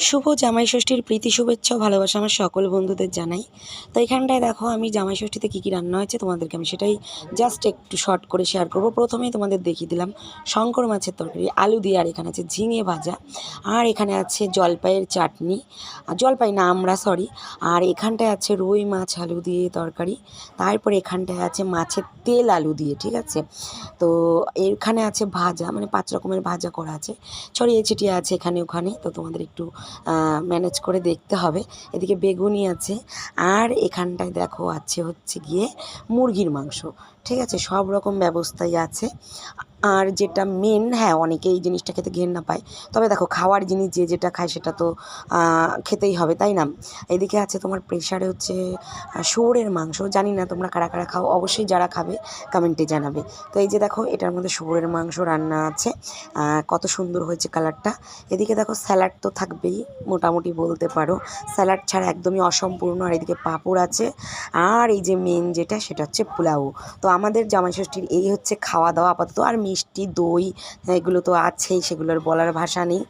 শুভ জামাই ষষ্ঠীর প্রীতি শুভেচ্ছা ও ভালোবাসা আমার সকল বন্ধুদের জানাই। তো এখানটায় দেখো আমি জামাই ষষ্ঠীতে কী কী রান্না হয়েছে তোমাদেরকে আমি সেটাই জাস্ট একটু শর্ট করে শেয়ার করব। প্রথমেই তোমাদের দেখিয়ে দিলাম শঙ্কর মাছের তরকারি আলু দিয়ে, আর এখানে আছে ঝিঙে ভাজা, আর এখানে আছে জলপাইয়ের চাটনি, জলপাই না আমরা সরি, আর এখানটায় আছে রুই মাছ আলু দিয়ে তরকারি, তারপরে এখানটায় আছে মাছের তেল আলু দিয়ে, ঠিক আছে। তো এখানে আছে ভাজা, মানে 5 রকমের ভাজা করা আছে, ছড়িয়ে ছিটিয়ে আছে এখানে ওখানে, তো তোমাদের একটু ম্যানেজ করে দেখতে হবে। এদিকে বেগুনি আছে, আর এখানটায় দেখো আছে হচ্ছে গিয়ে মুরগির মাংস, ঠিক আছে। সব রকম ব্যবস্থাই আছে। আর যেটা মেন, হ্যাঁ, অনেকে এই জিনিসটা খেতে ঘেন্না পায়, তবে দেখো খাওয়ার জিনিস যে যেটা খায় সেটা তো খেতেই হবে, তাই না। এদিকে আছে তোমার প্রেশারে হচ্ছে শুয়োরের মাংস, জানি না তোমরা কারা কারা খাও, অবশ্যই যারা খাবে কমেন্টে জানাবে। তো এই যে দেখো এটার মধ্যে শুয়োরের মাংস রান্না আছে, কত সুন্দর হয়েছে কালারটা। এদিকে দেখো স্যালাড তো থাকবেই, মোটামুটি বলতে পারো স্যালাড ছাড়া একদমই অসম্পূর্ণ। আর এদিকে পাঁপড় আছে, আর এই যে মেন যেটা সেটা হচ্ছে পোলাও। তো আমাদের জামাই ষষ্ঠীর এই হচ্ছে খাওয়া দাওয়া আপাতত। আর মিষ্টি দই এগুলো তো আছেই, সেগুলোর বলার ভাষা নেই।